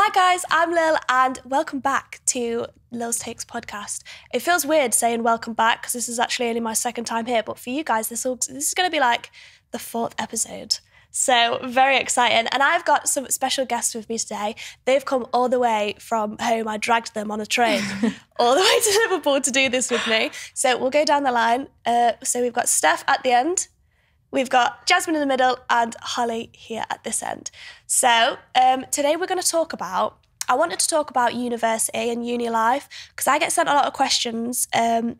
Hi guys, I'm Lil and welcome back to Lils Takes podcast. It feels weird saying welcome back because this is actually only my second time here, but for you guys, this is going to be like the 4th episode. So very exciting. And I've got some special guests with me today. They've come all the way from home. I dragged them on a train all the way to Liverpool to do this with me. So we'll go down the line. So we've got Steph at the end. We've got Jasmine in the middle and Holly here at this end. So today we're going to talk about, I wanted to talk about university and uni life because I get sent a lot of questions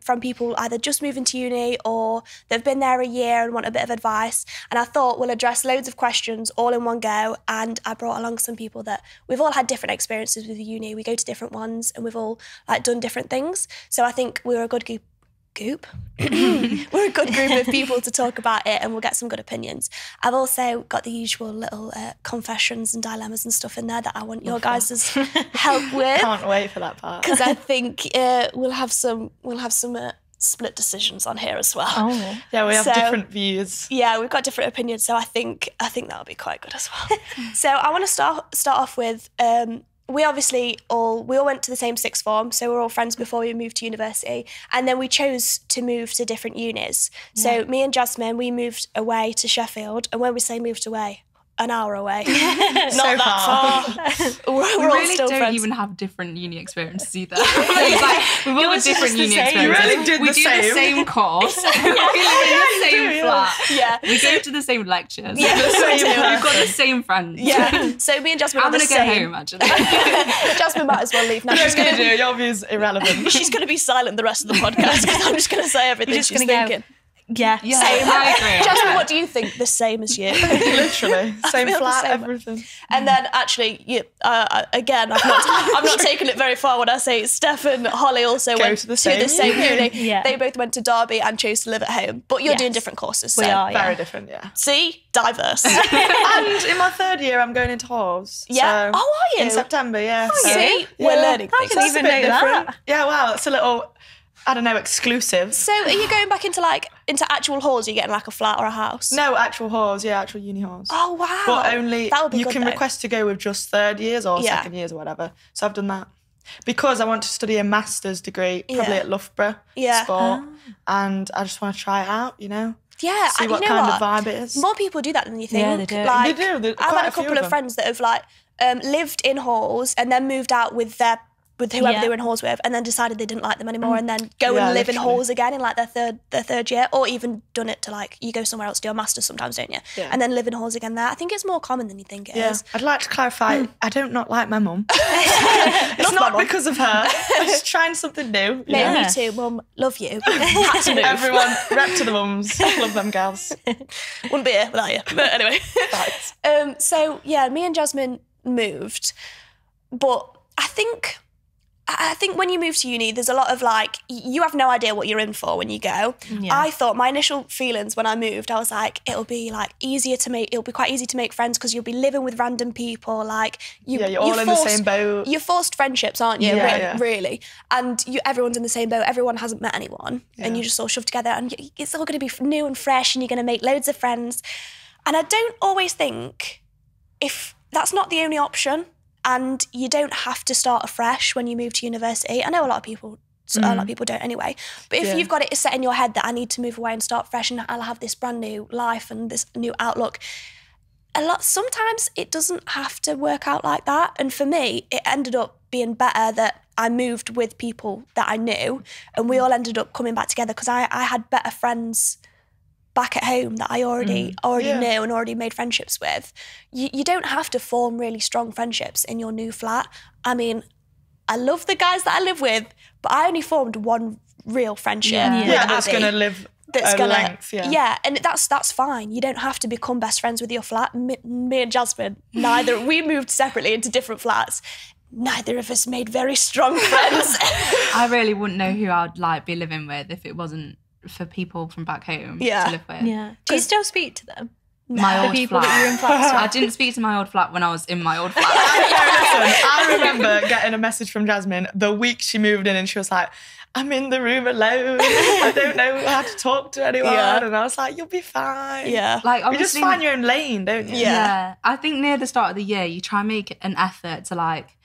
from people either just moving to uni or they've been there a year and want a bit of advice. And I thought we'll address loads of questions all in one go. And I brought along some people that we've all had different experiences with the uni. We go to different ones and we've all done different things. So I think we're a good group. We're a good group of people to talk about it and we'll get some good opinions. I've also got the usual little confessions and dilemmas and stuff in there that I want your guys' help with. Can't wait for that part. Because I think we'll have some split decisions on here as well. Oh. Yeah, we have different views. Yeah, we've got different opinions, so I think that'll be quite good as well. So I want to start off with we all went to the same sixth form, so we're all friends before we moved to university, and then we chose to move to different unis. So me and Jasmine, we moved away to Sheffield, and when we say moved away, an hour away, not that far. We're we all really still don't friends. even have different uni experiences either. We've all got different uni experiences. You really did we the do same. the same course. We live in the same flat. Yeah. We go to the same lectures. Yeah, We've got the same friends. Yeah. So me and Jasmine I'm are the going to go same. home, actually. Jasmine might as well leave now. She's going to do your view's irrelevant. She's going to be silent the rest of the podcast because I'm just going to say everything she's thinking. Yeah, Yeah, Same. I agree. Jasmine, what do you think? The same as you. Literally. Same feel the flat, same. everything. And then actually, again, I've not taken it very far when I say Steph and Holly also went to the same uni. Yeah. They both went to Derby and chose to live at home. But you're doing different courses. So. We are, Very different, yeah. See? Diverse. And in my 3rd year, I'm going into halls. Yeah. So Oh, are you? in September, yeah. So, See? yeah. We're learning I things. didn't That's a even bit know different. that. Yeah, wow, it's a little, I don't know, exclusive. So are you going back into actual halls? Are you getting like a flat or a house? No, actual halls, yeah, actual uni halls. Oh, wow. But only, that would be you good, can though. request to go with just 3rd years or Yeah. 2nd years or whatever. So I've done that. Because I want to study a master's degree, probably Yeah. at Loughborough Yeah. Sport. And I just want to try it out, you know? Yeah, See and what you know kind what? of vibe it is. More people do that than you think. Yeah, they do. Like, They do. I've Quite had a few couple of them. friends that have lived in halls and then moved out with whoever Yeah. they were in halls with, and then decided they didn't like them anymore, and then go Yeah, and live in literally. halls again in their third year, or even done it to you go somewhere else to do a master's sometimes, don't you? Yeah. And then live in halls again there. I think it's more common than you think it is. I'd like to clarify, I do not like my mum. It's Love my not mum. because of her. I'm just trying something new. No, Yeah. me too, Mum. Love you. Had to move. Everyone, rep to the mums. Love them gals. Wouldn't be here without you. But anyway. Facts. So yeah, me and Jasmine moved, but I think when you move to uni, there's a lot of you have no idea what you're in for when you go. Yeah. I thought my initial feelings when I moved, I was like, it'll be quite easy to make friends because you'll be living with random people. You're all in the same boat. You're forced friendships, aren't you? Yeah, Really. And everyone's in the same boat. Everyone hasn't met anyone, and you just all shoved together, and it's all going to be new and fresh, and you're going to make loads of friends. And I don't always think if that's not the only option. And you don't have to start afresh when you move to university. I know a lot of people don't anyway. But if you've got it set in your head that I need to move away and start fresh and I'll have this brand new life and this new outlook, sometimes it doesn't have to work out like that. And for me, it ended up being better that I moved with people that I knew and we all ended up coming back together because I had better friends back at home that I already knew and already made friendships with. You don't have to form really strong friendships in your new flat. I mean, I love the guys that I live with, but I only formed one real friendship with That's Abby. going to live length, and that's fine. You don't have to become best friends with your flat. Me and Jasmine, we moved separately into different flats. Neither of us made very strong friends. I really wouldn't know who I'd be living with if it wasn't for people from back home to live with. Yeah. Do you still speak to them? My old people flat. that you're in flats with? I didn't speak to my old flat when I was in my old flat. I remember getting a message from Jasmine the week she moved in, and she was like, I'm in the room alone. I don't know how to talk to anyone. Yeah. And I was like, you'll be fine. Yeah. Like, You just obviously, find your own lane, don't you? Yeah. I think near the start of the year, you try and make an effort to like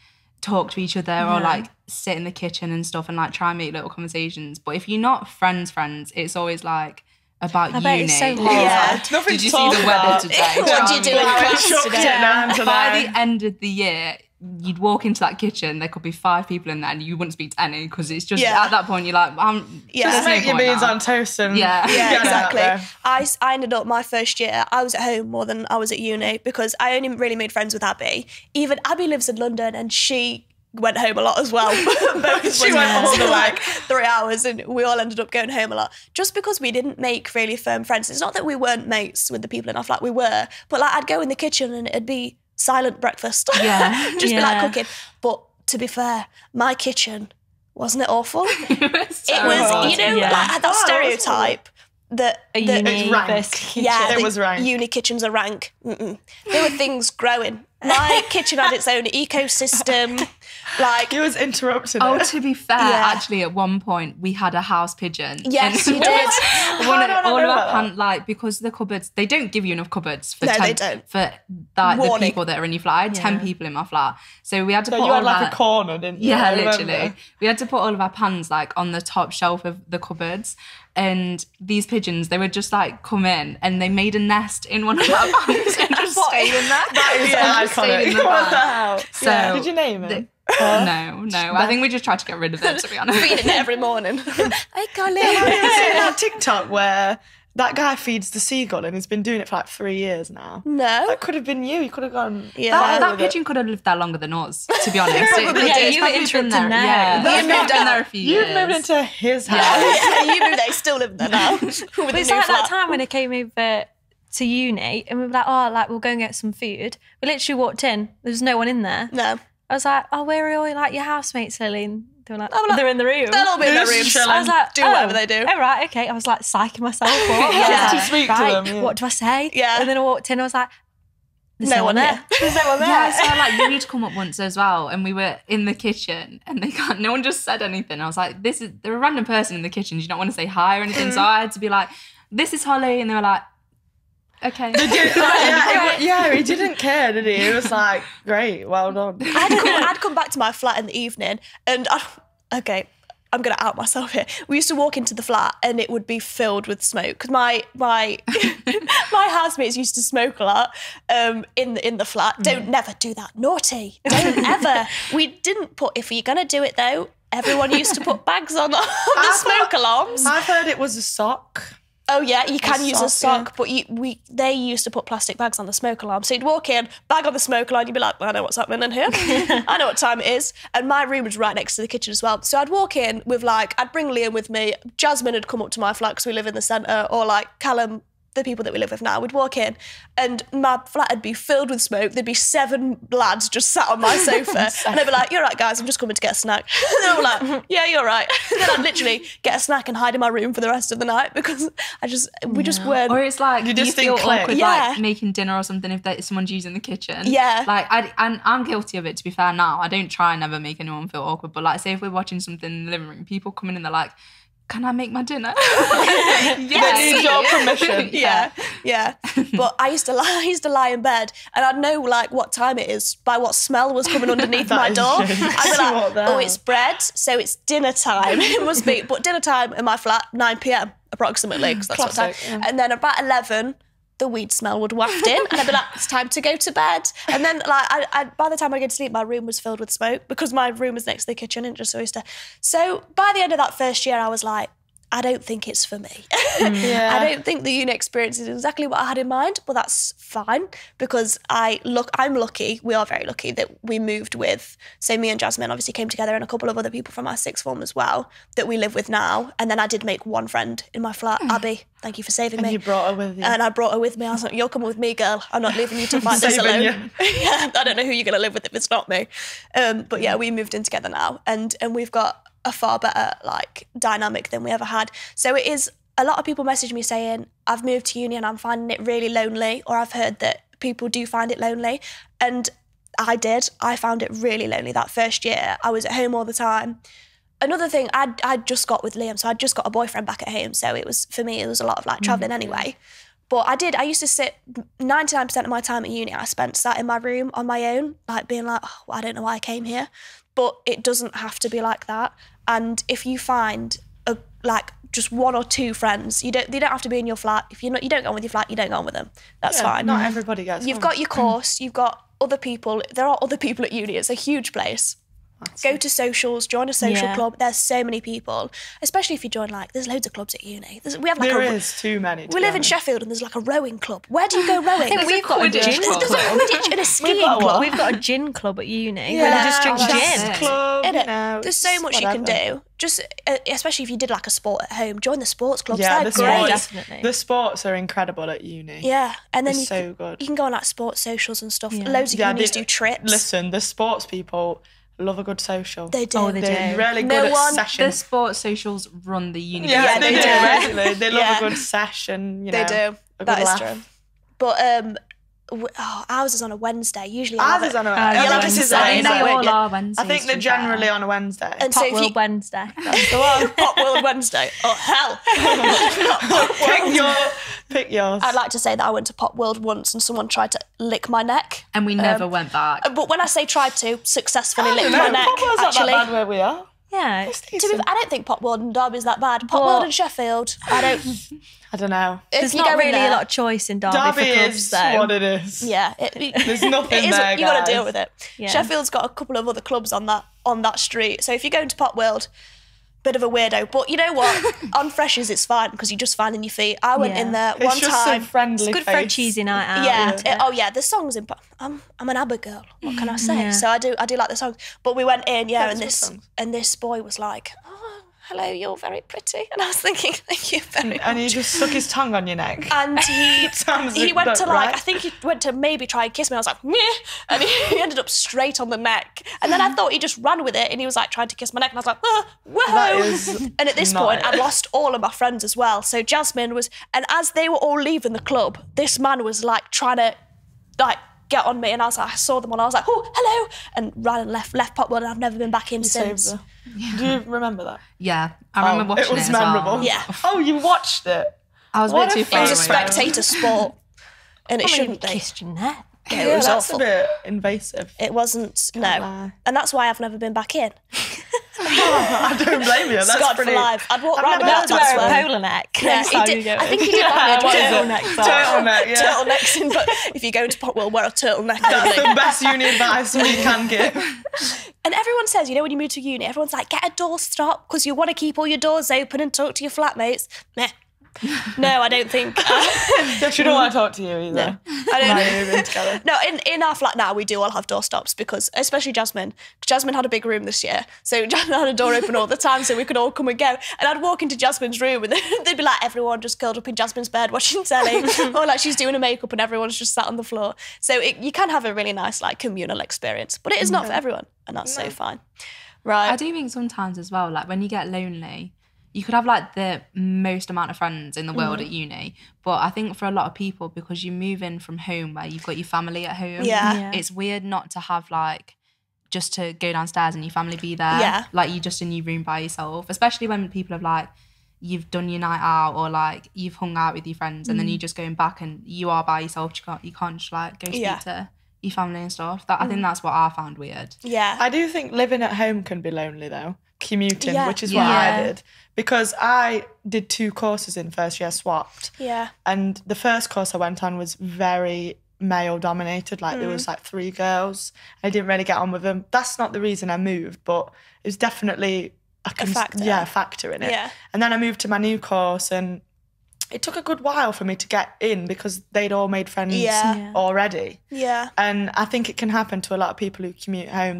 talk to each other or like sit in the kitchen and stuff and like try and make little conversations. But if you're not friends, it's always like about I bet uni. it's so hard. Yeah. Nothing Did to you see talk the about. weather today? What do you do in How it class shook today? it down to By there. the end of the year, you'd walk into that kitchen, there could be 5 people in there and you wouldn't speak to any because it's just Yeah. at that point you're like, Yeah. Just there's no make your point beans now. on toast and Yeah. Yeah, get it out exactly. there. I ended up my first year, I was at home more than I was at uni because I only really made friends with Abby. Even Abby lives in London and she went home a lot as well. She went all the way. like 3 hours and we all ended up going home a lot just because we didn't make really firm friends. It's not that we weren't mates with the people in our flat, we were, but like I'd go in the kitchen and it'd be silent breakfast. Yeah. Just be like Yeah. cooking. But to be fair, my kitchen, wasn't it awful? It was, terrible. you know, Yeah. like had that Oh, stereotype that A uni It's rank. first kitchen. yeah, It the was rank. uni kitchens are rank. Mm-mm. There were things growing. My kitchen had its own ecosystem. Like, He was interrupting Oh, it. to be fair, Yeah. actually, at one point we had a house pigeon. yes, And you did. One How did I of, all know of our about plant, like, because the cupboards, they don't give you enough cupboards for No, 10, they don't. for like, the Warning. people that are in your flat. I had 10 people in my flat, so we had to So put you all had like our, a corner, didn't you? yeah, I remember. literally. We had to put all of our pans like on the top shelf of the cupboards. And these pigeons, they would just like come in and they made a nest in one of our pans and just stayed in there. That is Yeah, just stayed in iconic. the What the pan. hell? So Yeah. Did you name it? No. I think we just tried to get rid of it, to be honest. Feeding it every morning. I can't Have you live. seen that TikTok where that guy feeds the seagull and he's been doing it for like 3 years now? No. That could have been you. You could have gone. Yeah. That with it. pigeon could have lived there longer than us, to be honest. Probably Yeah, did. you were It's probably been interrupting now. Yeah, You you've moved moved in out. there a few years. You've moved into his house. Yeah, you moved there, still live there now. With But the it's new like flat. that time when I came over to uni and we were like, oh, like we'll go and get some food. We literally walked in. There was no one in there. No. I was like, oh, where are all like your housemates, Lily? And they were like, I'm like, they're in the room. They'll all be in their Just rooms. chilling. I was like, Do whatever they do. Oh, right, okay. I was like psyching myself up. Yeah. I was To like, speak to right, them, yeah. what do I say? Yeah. And then I walked in, I was like, there's No no, one one there. here. There's no one there. Yeah, so like you need to come up once as well, and we were in the kitchen, and no one just said anything. I was like, they're a random person in the kitchen. Do you not want to say hi or anything? So I had to be like, this is Holly, and they were like, okay. He didn't care, did he? He was like, great, well done. I'd come back to my flat in the evening and okay, I'm going to out myself here. We used to walk into the flat and it would be filled with smoke because my my housemates used to smoke a lot in the flat. Never do that. Naughty. Don't ever. We didn't put, if you're going to do it though, everyone used to put bags on the smoke alarms. I've heard it was a sock. Oh yeah, you can use a sock, sock, but they used to put plastic bags on the smoke alarm. So you'd walk in, bag on the smoke alarm, you'd be like, well, I know what's happening in here. I know what time it is. And my room was right next to the kitchen as well. So I'd walk in with I'd bring Liam with me. Jasmine had come up to my flat because we live in the centre, or like Callum, the people that we live with now. We'd walk in and my flat would be filled with smoke. There'd be 7 lads just sat on my sofa. And they'd be like, you're right, guys, I'm just coming to get a snack. And they were like, yeah, you're right. And then I'd literally get a snack and hide in my room for the rest of the night because we just weren't. Or it's like you just feel didn't click. awkward, Yeah. like making dinner or something if someone's using the kitchen. Yeah. Like I'm guilty of it. To be fair, now I don't try and never make anyone feel awkward. But like, say if we're watching something in the living room, people come in and they're like, "Can I make my dinner?" They need your permission. Yeah. But I used to lie in bed and I'd know like what time it is by what smell was coming underneath That my is door. true. I'd be What like, the oh, hell? it's bread, so it's dinner time. It must be. But dinner time in my flat, 9 p.m. approximately, because that's what time. Classic, yeah. And then about 11, the weed smell would waft in and I'd be like, it's time to go to bed. And then like I by the time I get to sleep, my room was filled with smoke because my room was next to the kitchen and just so used to. So by the end of that first year, I was like, I don't think it's for me. Yeah. I don't think the uni experience is exactly what I had in mind, but that's fine because I'm lucky, we are very lucky that we moved with, so me and Jasmine obviously came together and a couple of other people from our sixth form as well that we live with now. And then I did make one friend in my flat, Abby. Thank you for saving And me. you brought her with you. And I brought her with me. I was like, you're coming with me, girl. I'm not leaving you to fight this Saving alone. Yeah, I don't know who you're going to live with if it's not me. But yeah, we moved in together now and we've got a far better like dynamic than we ever had. So it is, a lot of people message me saying, I've moved to uni and I'm finding it really lonely, or I've heard that people do find it lonely. And I found it really lonely that first year. I was at home all the time. Another thing, I'd just got with Liam, so I'd just got a boyfriend back at home. So it was, for me, it was a lot of like travelling anyway. But I used to sit 99% of my time at uni, I spent sat in my room on my own, like being like, oh, I don't know why I came here. But it doesn't have to be like that. And if you find just one or two friends, they don't have to be in your flat. If you don't go on with your flat, you don't go on with them. That's fine. Not everybody gets You've on. got your course, you've got other people. There are other people at uni. It's a huge place. Go to socials, join a social club. There's so many people, especially if you join there's loads of clubs at uni. We have There is too many. We live in Sheffield and there's like a rowing club. Where do you go rowing? I think we've got a gin club. There's a Quidditch and a skiing club. We've got a gin club at uni. Yeah. Where they just drink That's gin. club, Innit? There's so much you can do. Just especially if you did like a sport at home, join the sports clubs. Yeah, They're the great. sports, definitely. the sports are incredible at uni. Yeah, and then They're you so can, good. you can go on like sports socials and stuff. Yeah. Loads of unis do trips. Listen, the sports people love a good social. They do. Oh, they They're do. really No good at one- The sessions. sports socials run the uni. Yeah, they do. do. Really. They love Yeah. a good session. They do. a That good is laugh. true. But ours is on a Wednesday. Usually I Ours have is it- on a You'll have to Wednesday. say I think that, they won't all you? are Wednesdays. I think they're to be fair. generally on a Wednesday. And so Pop if World you, Wednesday. That's the one. Pop World Wednesday. Oh hell! Pick yours. I'd like to say that I went to Pop World once and someone tried to lick my neck. And we never went back. But when I say tried to, successfully I licked don't my know. neck. Pop World's not Actually, that bad where we are. Yeah. I don't think Pop World and Derby's that bad. Pop World and Sheffield, I don't. know. There's you not go in really there- a lot of choice in Derby, Derby for clubs, is though. what it is. Yeah, There's nothing it is, there, you got to guys. deal with it. Yeah. Sheffield's got a couple of other clubs on that street. So if you're going to Pop World, bit of a weirdo. But you know what? On Freshers, it's fine because you're just finding your feet. I went in there It's one just time. a friendly It's good for a face. cheesy night out. Yeah. isn't it? Oh yeah. The songs in. I'm an ABBA girl. What can I say? Yeah. So I do like the songs. But we went in, there's and good this songs. boy was like, "Oh, hello, you're very pretty," and I was thinking, "Thank you very much." And he just stuck his tongue on your neck. And Sounds he went to right. I think he went to maybe try and kiss me. I was like, meh, and he ended up straight on the neck. And then I thought he just ran with it, and he was like trying to kiss my neck, and I was like, whoa. That is And at this not point, it. I'd lost all of my friends as well. So Jasmine was, and as they were all leaving the club, this man was like trying to get on me, and I saw them all. I was like, oh, hello, and ran and left Pop World, and I've never been back in since. Saved her. Do you remember that? Yeah, I remember watching it was as well. memorable. Yeah. Oh, you watched it? I was a What bit a too far It was a away. spectator sport, and it shouldn't be. Kissed your neck. It Yeah, was that's awful. a bit invasive. It wasn't, no. lie. And that's why I've never been back in. I don't blame you. That's Scarred pretty. for life. I'd walk I've round never about heard that that Wear a swear. polo neck. Yeah, Next he time did. you go. I think he did What is it? Turtlenecks on. Turtleneck, yeah. Turtlenecks in, but if you go into Pop World, wear a turtleneck That's only. the best uni advice we can give. And everyone says, when you move to uni, everyone's like, get a doorstop because you want to keep all your doors open and talk to your flatmates. Meh. No, I don't think. She don't want to talk to you either. I don't Like moving together. No, in our flat now, we do all have doorstops because, especially Jasmine. Jasmine had a big room this year. So Jasmine had a door open all the time so we could all come and go. And I'd walk into Jasmine's room and they'd be like, everyone just curled up in Jasmine's bed watching telly. Or like she's doing her makeup and everyone's just sat on the floor. So you can have a really nice communal experience. But it is not for everyone. And that's so fine. Right. I do think sometimes as well, when you get lonely, you could have the most amount of friends in the world at uni, but I think for a lot of people, because you move in from home where you've got your family at home, Yeah. it's weird not to have just to go downstairs and your family be there. Yeah. You're just in your room by yourself, especially when people have you've done your night out or you've hung out with your friends and then you're just going back and you are by yourself. You can't just go speak to your family and stuff. I think that's what I found weird. Yeah. I do think living at home can be lonely though. Commuting, Yeah. which is what I did. Because I did 2 courses in first year swapped. Yeah. And the first course I went on was very male dominated. There was 3 girls. I didn't really get on with them. That's not the reason I moved, but it was definitely a factor. Yeah, a factor in it. Yeah. And then I moved to my new course and it took a good while for me to get in because they'd all made friends Yeah. already. Yeah. And I think it can happen to a lot of people who commute home.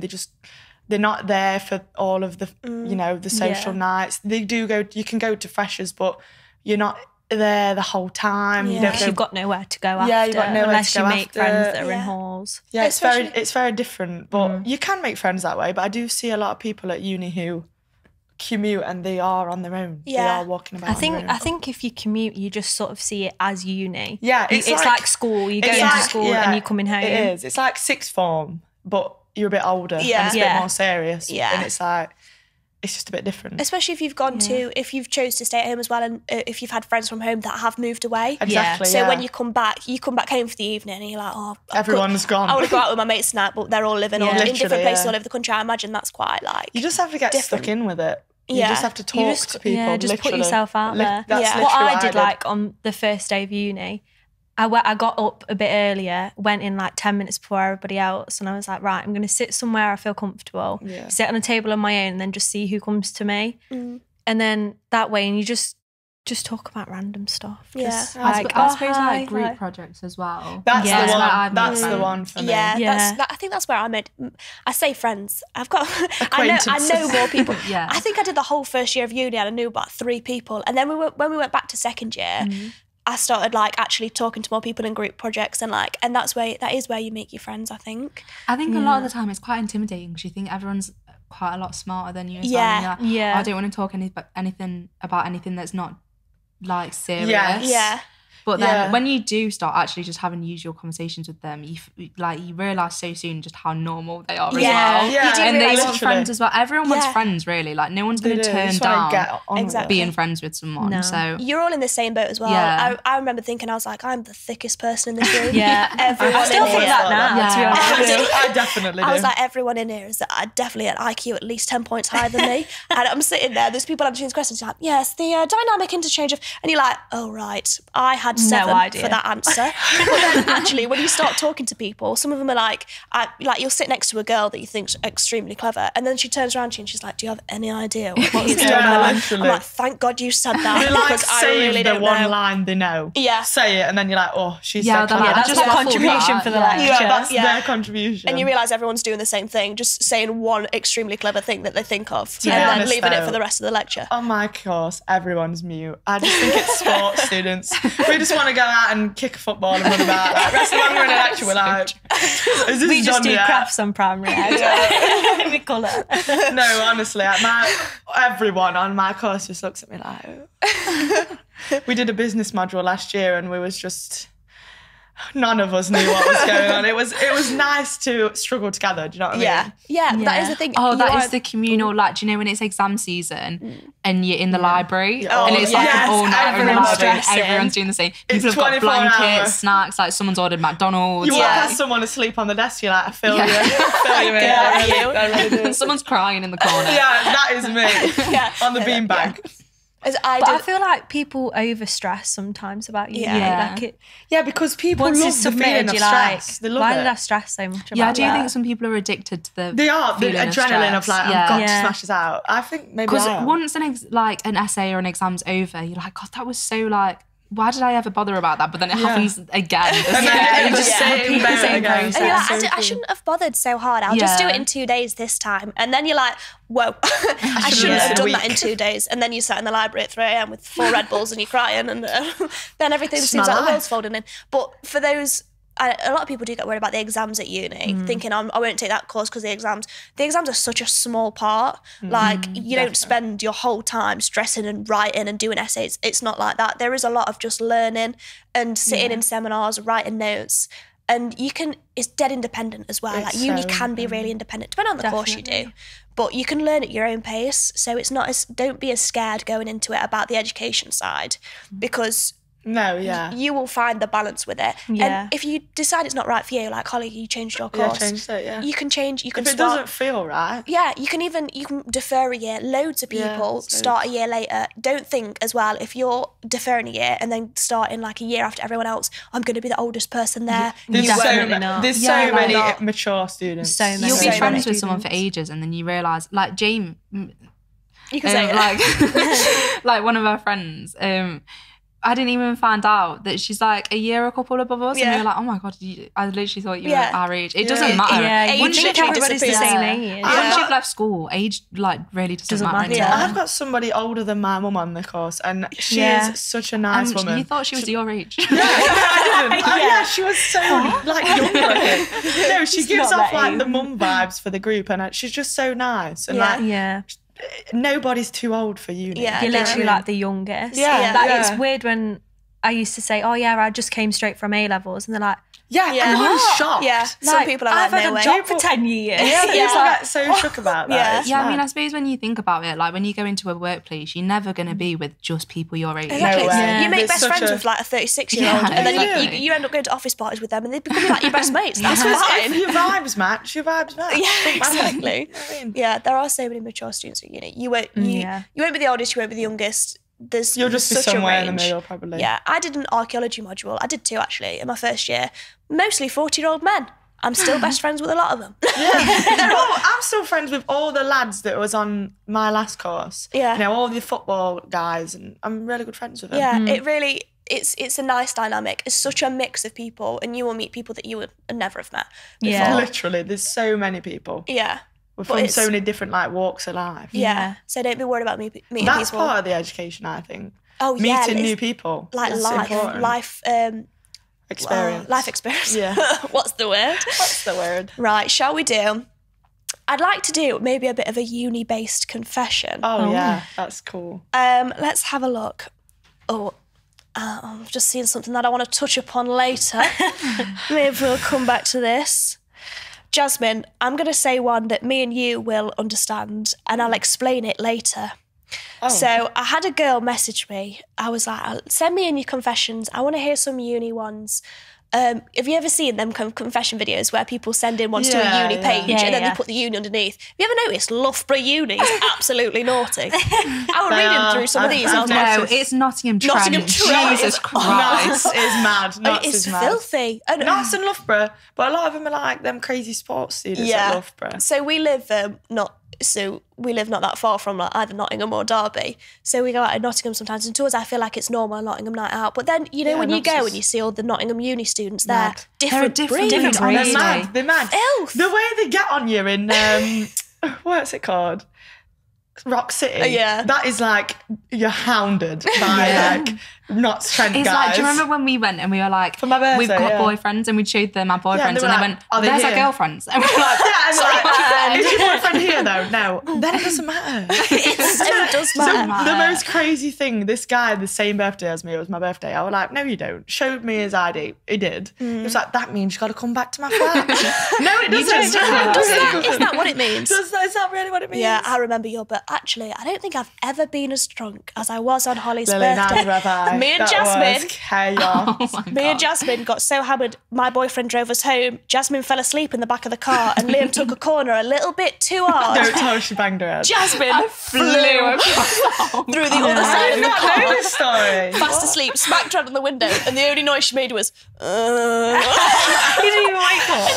They're not there for all of the, the social nights. They do go, you can go to Freshers, but you're not there the whole time. Yeah. You don't Because go, you've got nowhere to go after. Yeah, you've got nowhere unless to go you make after. friends that are in Yeah. halls. yeah, Especially- it's very different. But you can make friends that way. But I do see a lot of people at uni who commute and they are on their own. Yeah. They are walking about I on their own. think if you commute, you just sort of see it as uni. Yeah, It's like school. You go it's into like- school yeah, and you're coming home. It is. It's like sixth form. but you're a bit older and Yeah. it's a bit more serious. Yeah. And it's like, it's just a bit different. Especially if you've gone to, if you've chose to stay at home as well, and if you've had friends from home that have moved away. Exactly. So when you come back home for the evening and you're like, oh, everyone's gone. I want to go out with my mates tonight, but they're all living in different Literally, places all over the country. I imagine that's quite like. You just have to get different. stuck in with it. You Yeah. just have to talk to people. Yeah, just put literally. yourself out there. That's Yeah. literally What I did like on the first day of uni, I got up a bit earlier, went in like 10 minutes before everybody else, and I was like, right, I'm going to sit somewhere I feel comfortable, sit on a table on my own, and then just see who comes to me. And then that way, and you just talk about random stuff. Yeah. Just I like, suppose hi, like group hi. projects as well. That's Yeah. the one. I've That's made the friends. one for me. Yeah, I think that's where I made. I say friends. I've got. I know Acquaintances. more people. Yeah. I think I did the whole first year of uni and I knew about 3 people, and then when we went back to second year, I started like actually talking to more people in group projects, and that is where you make your friends. I think. I think a lot of the time it's quite intimidating because you think everyone's quite a lot smarter than you as well. And you're like, Yeah. "Oh, I don't want to talk anything about anything that's not like serious. Yeah. But then Yeah. when you do start actually just having usual conversations with them, you realise so soon just how normal they are as Yeah. well. Yeah. You do And they realise- want friends as well. Everyone wants Yeah. friends, really. Like no one's They going to do. You turn just wanna down get on with Exactly. it. being friends with someone. No. So You're all in the same boat as well. Yeah. I remember thinking, I was like, I'm the thickest person in this room. Yeah. Everyone I still in think here. that now, to be Yeah. honest. I definitely do. I was like, everyone in here is definitely an IQ at least 10 points higher than me. And I'm sitting there, there's people answering these questions, you're like, yes, the dynamic interchange of, and you're like, oh, right, I had 7 idea. for that answer. But then actually, when you start talking to people, some of them are like you'll sit next to a girl that you think's extremely clever, and then she turns around to you and she's like, do you have any idea what's going on? literally. I'm like, thank God you said that. They like because I save really the don't one know. line they know. Yeah. Say it, and then you're like, oh, she's Yeah, so they're clever. like, That's just their waffled contribution that. for the Yeah. lecture. Yeah, that's Yeah. their contribution. And you realise everyone's doing the same thing, just saying one extremely clever thing that they think of, be and then honest, leaving it though, for the rest of the lecture. on my course, everyone's mute. I just think it's sports students. We just want to go out and kick a football and run about. Like, rest of the time we're in a lecture, we're like, is this We just done do yet? crafts on primary. We colour. No, honestly, everyone on my course just looks at me like, we did a business module last year and we was just, none of us knew what was going on. It was nice to struggle together. Do you know what I mean? Yeah, that is the thing. Oh, that You is are- the communal, like, do you know when it's exam season and you're in the library Oh, and it's like yes, an all-night in the everyone's library and stressing. everyone's doing the same. It's People have got 24 blankets, hours. snacks, like someone's ordered McDonald's. You walk Yeah. past someone asleep on the desk, you're like, I feel Yeah. you. I feel you, mate. I really do. Someone's crying in the corner. Yeah, that is me. Yeah. On the beanbag. As I But did. I feel like people over stress sometimes about uni. Yeah. Like it, Yeah, because people once love it's the feeling submitted, of you're like, stress. They love why it. did I stress so much about Yeah, I do that? think some people are addicted to the They are. The feeling adrenaline of stress. like, Yeah. I've got to Yeah. smash this out. I think maybe Because I am. once an essay or an exam's over, you're like, God, that was so like, why did I ever bother about that? But then it happens again. And then Yeah. you just Yeah. same Repeat the boat same again. process. And you're like, So I true. shouldn't have bothered so hard. I'll just do it Yeah. in 2 days this time. And then you're like, whoa, I shouldn't have in a done week. that in 2 days. And then you sat in the library at 3 a.m. with 4 Red Bulls and you're crying. And then everything It's seems my like the life. world's folding in. But for those, a lot of people do get worried about the exams at uni, thinking I won't take that course because the exams are such a small part. Like you don't spend your whole time stressing and writing and doing essays. It's not like that. There is a lot of just learning and sitting in seminars, writing notes. And it's dead independent as well. It's Like uni so can be really independent, depending on the course you do. Definitely. But you can learn at your own pace. So it's not don't be as scared going into it about the education side, because No, yeah. you will find the balance with it. Yeah. And if you decide it's not right for you, like Holly, you changed your Yeah, course. changed it, yeah. You can change. You can If it start. doesn't feel right, Yeah, you can defer a year. Loads of Yeah, people loads. start a year later. Don't think as well, if you're deferring a year and then starting like a year after everyone else, I'm going to be the oldest person there. there's You so, won't. Definitely not. there's Yeah, so like many not. mature students. So many. You'll So be many friends with someone for students. ages and then you realise, like Jamie, You can say it. like like one of our friends, I didn't even find out that she's like a year or a couple above us, and Yeah. we were like, oh my God, I literally thought you Yeah. were our age. It Yeah. doesn't matter. Yeah, you Once think you everybody's the disappear. same age. Once you've left school, age like really doesn't Doesn't matter matter. anymore. Yeah. I've got somebody older than my mum on the course, and she Yeah. is such a nice And woman. you thought she was your age. I didn't. Oh, yeah, she was so like young looking. No, she gives not off that like age. the mum vibes for the group, and she's just so nice. And Yeah. like Yeah. nobody's too old for uni. Yeah. You're Yeah. literally like the youngest. Yeah, Like yeah. it's weird when I used to say, oh yeah, I just came straight from A-levels. And they're like, Yeah, everyone's shocked. Yeah, some people are I've like, had no a way. job for 10 years. Yeah, they used to get so shook about that. Yeah. It's Yeah, I mean, mad. I suppose when you think about it, like when you go into a workplace, you're never going to be with just people your age. Exactly. No way. You make It's best such friends a- with like a 36-year-old, Yeah, and then exactly. you end up going to office parties with them, and they become like your best mates. That's If fine. your vibes match, your vibes match. Yeah, Don't matter. exactly. You know what I mean? Yeah, there are so many mature students at uni. You won't be the oldest, you won't be the youngest. There's You'll just be such a somewhere in the range. middle, probably. Yeah, I did an archaeology module. I did 2 actually in my first year. Mostly 40-year-old men. I'm still best friends with a lot of them. Oh, I'm still friends with all the lads that was on my last course. Yeah. You know, all the football guys, and I'm really good friends with them. Yeah, it really it's a nice dynamic. It's such a mix of people, and you will meet people that you would never have met before. Yeah. Literally, there's so many people. Yeah. We're But from it's- so many different like walks of life. Yeah. So don't be worried about meeting That's people. part of the education, I think. Oh, yeah, Meeting it's new people. like is life important. Experience. life experience. Yeah. What's the word? What's the word? Right, shall we do? I'd like to do maybe a bit of a uni-based confession. Oh, yeah, that's cool. Let's have a look. Oh, I've just seen something that I want to touch upon later. Maybe we'll come back to this. Jasmine, I'm going to say one that me and you will understand, and I'll explain it later. Oh. So I had a girl message me. I was like, send me in your confessions. I want to hear some uni ones. Have you ever seen them confession videos where people send in ones to a Yeah, uni yeah. page Yeah, and then yeah. they put the uni underneath? Have you ever noticed Loughborough Uni is absolutely naughty? I was They reading are. through some of these and I was I've like, No, noticed. it's Nottingham Trent. Nottingham Trent Jesus is- Christ. Knots is mad. Knots it's is mad. filthy. And, Knots and Loughborough, but a lot of them are like them crazy sports students at Loughborough. So we live not that far from like, either Nottingham or Derby. So we go out to Nottingham sometimes, and to us I feel like it's normal Nottingham night out. But then you know Yeah, when you Notts go is and you see all the Nottingham uni students mad. there, different They're a different breed. breed. They're Really? mad. They're mad. Filth. The way they get on you in what's it called? Rock City. Yeah. That is like you're hounded by like Knots Trent It's guys. like, do you remember when we went and we were like, For my birthday, we've got yeah. boyfriends, and we showed them our boyfriends, Yeah, and and they they, were like, went, "Are they there's our here?" girlfriends. And we were like, Yeah, and like, is your boyfriend here though? No. Then it doesn't matter. It does So matter. the most crazy thing, this guy had the same birthday as me, it was my birthday. I was like, no, you don't. Showed me his ID. He did. He was like, that means you got to come back to my flat. No, it doesn't. just don't. Is that what it means? Is that really what it means? Yeah, I remember but actually, I don't think I've ever been as drunk as I was on Holly's Lily, birthday. neither have I. Me and That Jasmine. was chaos. Me and Jasmine got so hammered, my boyfriend drove us home. Jasmine fell asleep in the back of the car, and Liam took a corner a little bit too hard. Don't tell her she banged her head. Jasmine flew through the other I side did of the not car, know this story. fast asleep, smacked her on the window, and the only noise she made was, You didn't even wake up.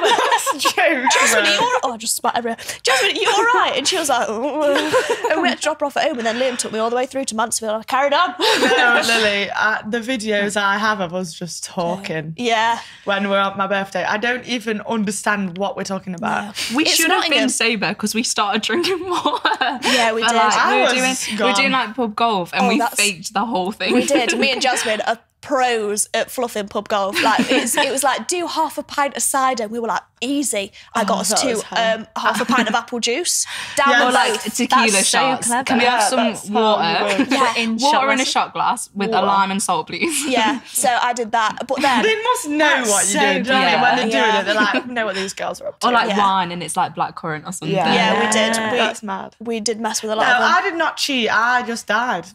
That's a joke. Jasmine, are bro. you all right? Oh, I just spat everywhere. Jasmine, are you all right? And she was like, and we had to drop her off at home, and then Liam took me all the way through to Mansfield. I carried on. No, Lily, the videos I have of us just talking Yeah. when we're on my birthday, I don't even understand what we're talking about. we It's should have Nottingham. been sober because we started drinking water. Yeah, we But, did. like, I we was were doing gone. like pub golf, and Oh, we that's- faked the whole thing. We did. Me and Jasmine are pros at fluffing pub golf. Like it was like do half a pint of cider. And we were like easy. I got us that to was hell. half a pint of apple juice down Yeah, the Or road. like tequila That's so shots. clever. Can we have Yeah, some that's how water? we work. Yeah. In Water in a shot shot glass with a Water. lime and salt, please. Yeah, so I did that. But then They must know what so you're doing. Do you know what I mean? When they're Yeah. doing it, they're like, know what these girls are up to. Or like Yeah. wine, and it's like blackcurrant or something. Yeah, we did. That's mad. We did mess with a No, lot of them. I did not cheat. I just died.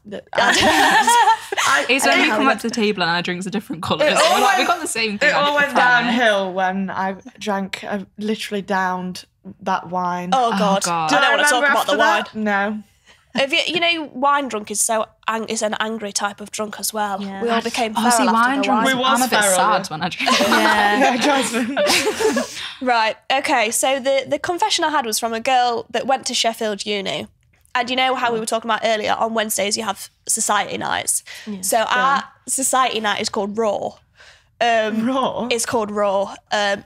It's when I we don't come know. up to the table and our drinks are different colours. It all We're like, we went- got the same thing. It all I went promise. downhill when I drank. I literally downed that wine. Oh God. God. I don't want to talk remember about the after wine. that? No. Have you know, wine drunk is is an angry type of drunk as well. Yeah. We all became Oh, feral see, after wine the drunk. wine. We was I'm a bit feral, sad yeah. when I drink. Yeah, Jasmine. Right. Okay. So the confession I had was from a girl that went to Sheffield Uni. And you know how we were talking about earlier, on Wednesdays you have society nights. So our society night is called Raw. Raw. It's called Raw.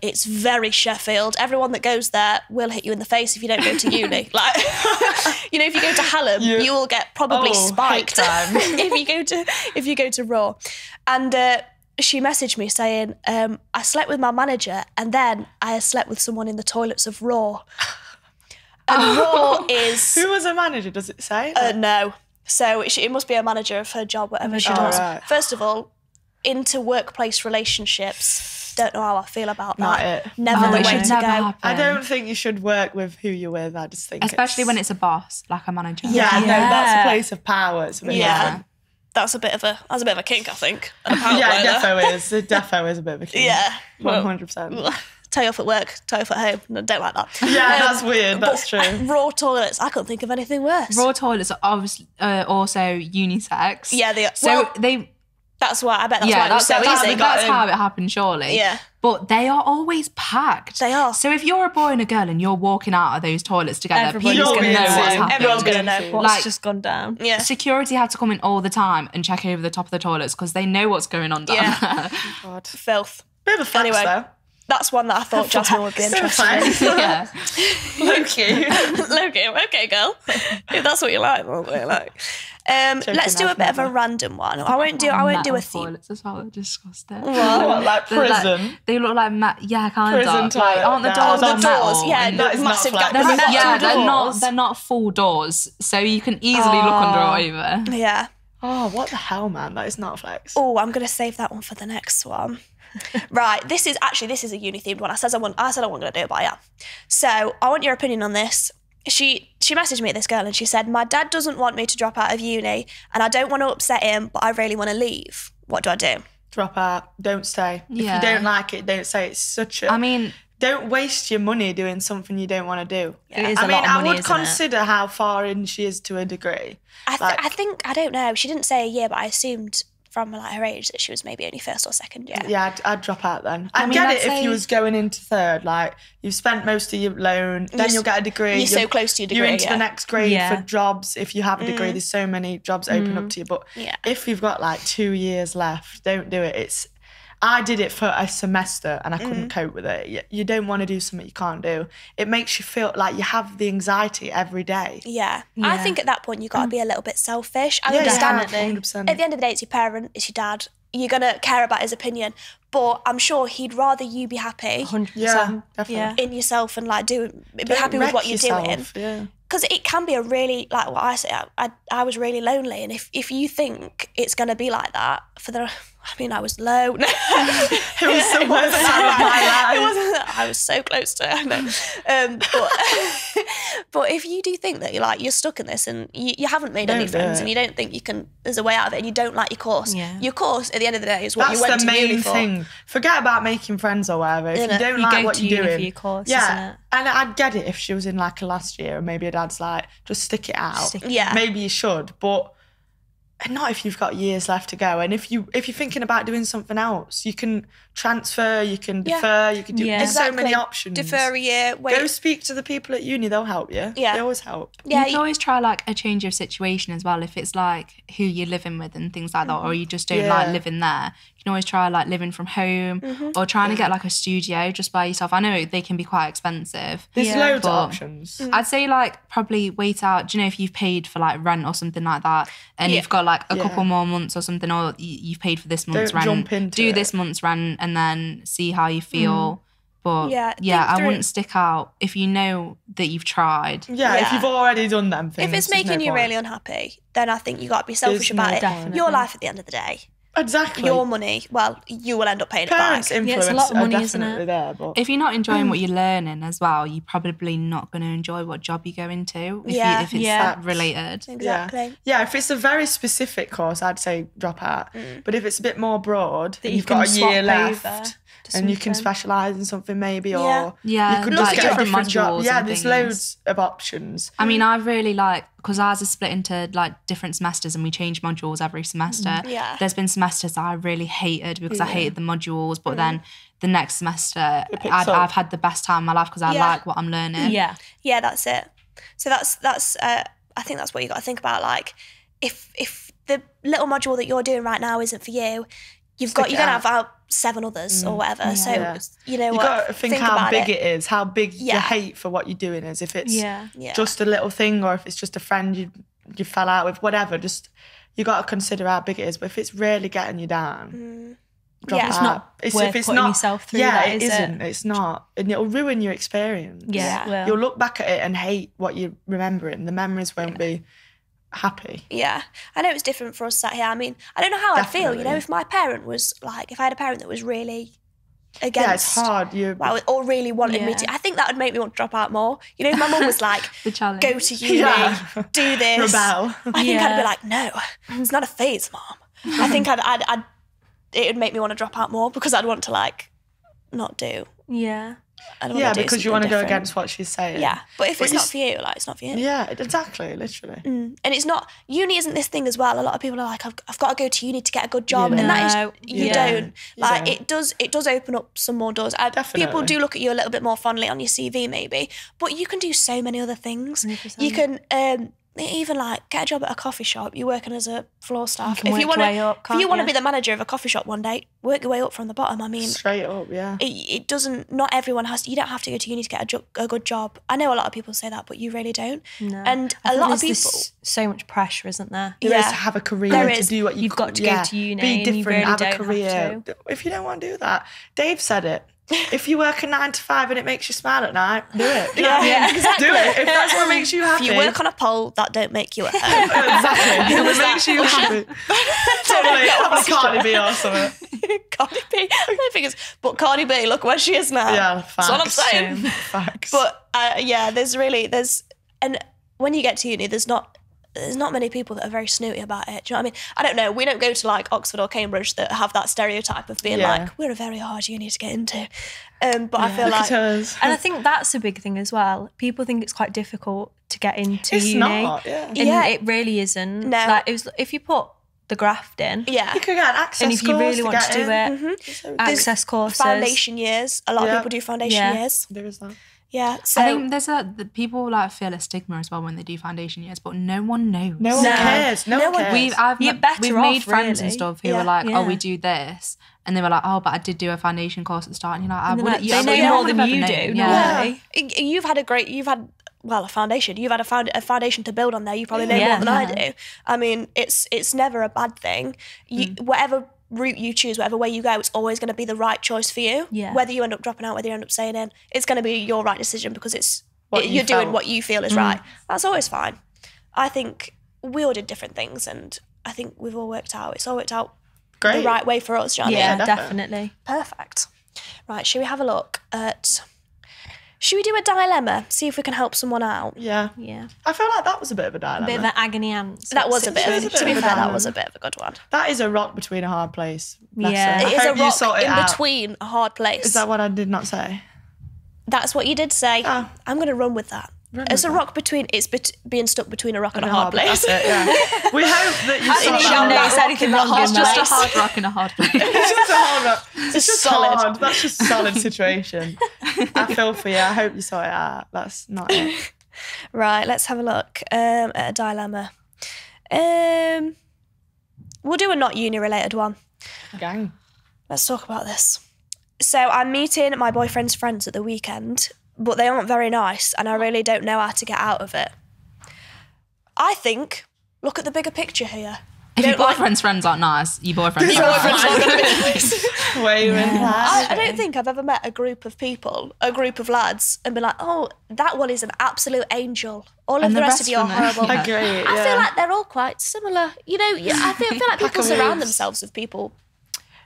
It's very Sheffield. Everyone that goes there will hit you in the face if you don't go to uni. Like, you know, if you go to Hallam, Yeah. you will get probably Oh, spiked hate time. if you go to Raw. And she messaged me saying, I slept with my manager and then I slept with someone in the toilets of Raw. And Raw is Who was a manager? Does it say? no. So it must be a manager of her job, whatever she Oh, does. right. First of all, into workplace relationships, don't know how I feel about Not that. it. Never Oh, the it way should to never go. happen. I don't think you should work with who you're with. I just think Especially when it's a boss, like a manager. Yeah, no, that's a place of power. It's a bit Yeah. different. That's a bit of a kink, I think. And a power Yeah, play it there. defo is. It defo is a bit of a kink. Yeah. 100%. Tie off at work, tie off at home. No, don't like that. Yeah, that's weird. That's true. Raw toilets. I couldn't think of anything worse. Raw toilets are obviously also unisex. Yeah, that's why. I bet that's why it was so easy. That's how it happened, surely. Yeah. But they are always packed. They are. So if you're a boy and a girl and you're walking out of those toilets together, Everybody's people's going to know gonna what's see. happening. Everyone's going to know. What's Like- just gone down? Yeah. Security have to come in all the time and check over the top of the toilets because they know what's going on down Yeah. there. God. Filth. Bit of a flex, Anyway. though. That's one that I thought Jasmine would be So interested in. flex. Yeah. Low-key. Okay, girl. If that's what you like, that's what you like. Let's do a I've bit of a never. random one. I won't do a Metal theme. toilets as well. They're disgusting. What, like They're like- prison? they look like kind Prison of. toilet. Aren't the No, doors the on doors, metal? yeah, And no, That is not massive flex. gap. they're, Metal yeah, doors. they're not full doors, so you can easily look under or over. Yeah. Oh, what the hell, man? That is not a flex. Oh, I'm going to save that one for the next one. Right, this is a uni themed one. I said I wasn't going to do it, but I am. So I want your opinion on this. She messaged me, this girl, and she said, "My dad doesn't want me to drop out of uni, and I don't want to upset him, but I really want to leave. What do I do?" Drop out. Don't stay. If Yeah. you don't like it, don't stay. It's such a... I mean, don't waste your money doing something you don't want to do. It is I a mean, lot of money, I would isn't it? consider how far in she is to a degree. I think, I don't know. She didn't say a year, but I assumed from like her age that she was maybe only first or second year. Yeah, I'd drop out then. I mean, get I'd it if say- you was going into third, like you've spent most of your loan, then you'll get a degree. You're so close to your You're degree, into yeah. the next grade Yeah. for jobs. If you have a degree, there's so many jobs open up to you. But Yeah. if you've got like 2 years left, don't do it. I did it for a semester and I couldn't cope with it. You don't want to do something you can't do. It makes you feel like you have the anxiety every day. Yeah. I think at that point you've got to be a little bit selfish. I Yeah, understand definitely. it. 100%. At the end of the day, it's your parent, it's your dad. You're going to care about his opinion. But I'm sure he'd rather you be happy 100%. Yeah, definitely. Yeah. in yourself and like be Don't happy with wreck what you're doing. yourself, Yeah. Because it can be a really, like what I say, I was really lonely. And if you think it's going to be like that I was low. It was the worst time of my life. It wasn't. I was so close to it. But if you do think that you're stuck in this and you haven't made any Don't do friends it. and you don't think there's a way out of it and you don't like your course, Yeah. your course at the end of the day is what That's you went the to uni main for. thing. Forget about making friends or whatever. If you Innit? don't You like go what to you're uni for doing, your course, yeah. isn't it? And I'd get it if she was in like a last year, and maybe her dad's like, just stick it out. Stick it Yeah. Maybe you should, but not if you've got years left to go. And if you're thinking about doing something else, you can transfer, you can defer, you can do. Yeah. There's so many Exactly. options. Defer a year, wait. Go speak to the people at uni. They'll help you. Yeah. They always help. Yeah, you can always try like a change of situation as well if it's like who you're living with and things like that, or you just don't like Yeah. living there. You can always try like living from home or trying to get like a studio just by yourself. I know they can be quite expensive. There's Yeah. loads of But- options. I'd say like probably wait out. Do you know if you've paid for like rent or something like that, and you've got like a Yeah. couple more months or something, or you've paid for this month's Don't rent, jump into do it. this month's rent, and then see how you feel. But Yeah, yeah, think I through. wouldn't stick out if you know that you've tried. Yeah, if Yeah. you've already done them things. if it's there's making no you point. really unhappy, then I think you got to be selfish There's no about it. definitely. Your life at the end of the day, Exactly. your money. Well, you will end up paying parents' it back. influence it's a lot of money, are isn't it? definitely there, but If you're not enjoying what you're learning as well, you're probably not going to enjoy what job you go into if, Yeah. if it's Yeah. related. Exactly. Yeah, if it's a very specific course, I'd say drop out. But if it's a bit more broad, That and you you've got a can year swap left, over to and you can something. specialise in something maybe, Yeah. or Yeah, you could like just get a different different job. modules Yeah, and there's things. loads of options. I mean, I really like, because ours is split into like different semesters and we change modules every semester. Yeah. There's been semesters that I really hated because I hated the modules, but then the next semester picks up. I've had the best time of my life because I Yeah. like what I'm learning. Yeah. Yeah, that's it. So that's I think that's what you got to think about. Like, if the little module that you're doing right now isn't for you, you're it gonna out. have out 7 others or whatever. So Yeah. you know You what? got to think how about big it is, how big Yeah. your hate for what you're doing is. If it's Yeah. Yeah. just a little thing, or if it's just a friend you fell out with, whatever. Just you got to consider how big it is. But if it's really getting you down, drop Yeah. out. It's not worth putting yourself through Yeah, that, it is it? isn't. It's not, and it'll ruin your experience. Yeah. it will. You'll look back at it and hate what you're remembering. The memories won't be happy. Yeah. I know it's different for us sat here. I mean, I don't know how I'd feel, you know, if my parent was like, if I had a parent that was really against. Yeah, it's hard. Or really wanted me to. I think that would make me want to drop out more. You know, if my mum was like, The challenge. go to uni, do this. Rebel. I think I'd be like, no, it's not a phase, Mom. I think it would make me want to drop out more because I'd want to like not do. Yeah. Yeah, because you want to go against what she's saying. Yeah, but if it's not for you, like, it's not for you. Yeah, exactly, literally. And it's not, uni isn't this thing as well. A lot of people are like, I've got to go to uni to get a good job. And that is, you don't. Like, it does open up some more doors. People do look at you a little bit more fondly on your CV maybe, but you can do so many other things. 100%. You can even like get a job at a coffee shop. You're working as a floor staff. If you want to be the manager of a coffee shop one day, work your way up from the bottom. I mean, straight up, yeah. It doesn't. Not everyone has. You don't have to go to uni to get a good job. I know a lot of people say that, but you really don't. No. And a lot of people. So much pressure, isn't there? There is to have a career, to do what you've got to go to uni. Be different, and you really have don't a career. Have to. If you don't want to do that, Dave said it. If you work a 9 to 5 and it makes you smile at night, do it. Exactly. Do it. If that's what makes you happy. If you work on a pole, that don't make you at home. Exactly. If it makes you happy. Totally. That Cardi B or something. Cardi B. I don't think it's. But Cardi B, look where she is now. Yeah, facts. That's what I'm saying. Facts. But and when you get to uni, there's not many people that are very snooty about it. Do you know what I mean? I don't know. We don't go to like Oxford or Cambridge that have that stereotype of being like, we're a very hard uni to get into. But I feel like... And I think that's a big thing as well. People think it's quite difficult to get into uni. It's not, yeah. And it really isn't. No. Like, if you put the graft in... Yeah. You could get an access and if you really want to do it, Mm-hmm. access courses. Foundation years. A lot of people do foundation years. There is that. Yeah, so I think the people like feel a stigma as well when they do foundation years, but no one knows. No one cares. No one cares. We've made friends and stuff who were like, Yeah. oh, we do this. And they were like, oh, but I did do a foundation course at the start. And you're like, they know more than you do. Yeah. You've had a foundation. You've had a foundation to build on there. You probably know more than I do. I mean, it's never a bad thing. Whatever route you choose, whatever way you go, it's always going to be the right choice for you. Yeah. Whether you end up dropping out, whether you end up staying in, it's going to be your right decision because you're felt. doing what you feel is right. That's always fine. I think we all did different things and I think we've all worked out. It's all worked out the right way for us, do you know what I mean? Definitely. Perfect. Right, should we have a look at... Should we do a dilemma? See if we can help someone out. Yeah. Yeah. I feel like that was a bit of a dilemma. A bit of an agony aunt. That was a bit of a dilemma. that was a bit of a good one. That is a rock between a hard place. Yeah. It is a rock in between a hard place. Is that what I did not say? That's what you did say. Oh. I'm going to run with that. It's a rock between, being stuck between a rock and a hard place. That's it, yeah. We hope that you saw notice anything wrong in It's just a hard rock and a hard place. It's just a hard rock. It's just solid. hard. That's just a solid situation. I feel for you. I hope you saw it out. That's not it. Right, let's have a look at a dilemma. We'll do a not uni related one. Gang. Let's talk about this. So I'm meeting my boyfriend's friends at the weekend, but they aren't very nice and I really don't know how to get out of it. I think, look at the bigger picture here. If your boyfriend's friends aren't nice, your boyfriend's Your aren't boyfriend's nice. not going to be nice. I don't think I've ever met a group of lads, and been like, oh, that one is an absolute angel. All of the rest of you are horrible. I agree. I feel like they're all quite similar. You know, I feel like people surround themselves with people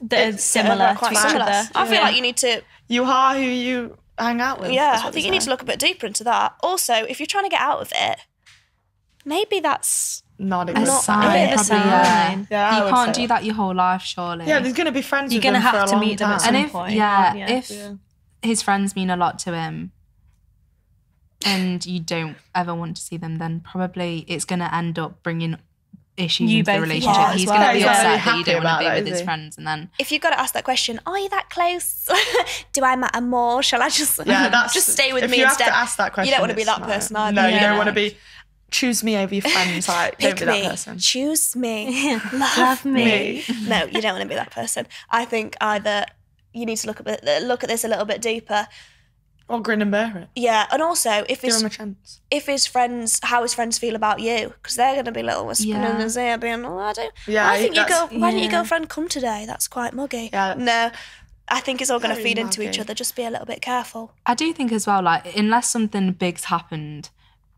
that are similar to each other. I feel like you need to... You are who you hang out with. Yeah, I think you need to look a bit deeper into that. Also, if you're trying to get out of it, maybe that's... Not A sign, a probably, sign. Yeah, you can't do that your whole life, surely. Yeah, there's going to be friends You're with them gonna have for a to long meet them at time. some and if point. if his friends mean a lot to him and you don't ever want to see them, then probably it's going to end up bringing issues into the relationship. Yeah, he's well. going to be He's not upset really that you happy don't want about to be that, with is his he? friends, and then If you've got to ask that question, are you that close? Do I matter more? Shall I just just stay with me if you instead? have to ask that question, You don't want to be it's that not- person either. No, you Yeah. don't want to be... Choose me over your friends. Like, don't be that person. Choose me, love me. No, you don't want to be that person. I think either you need to look at this a little bit deeper. Or grin and bear it. Yeah, and also Give him a chance. how his friends feel about you, because they're going to be little whispering in his ear, being, oh, I don't. Yeah, I think that's- why didn't your girlfriend come today? That's quite muggy. Yeah. No, I think it's all going to Very feed into each muggy. other. Just be a little bit careful. I do think as well, like, unless something big's happened,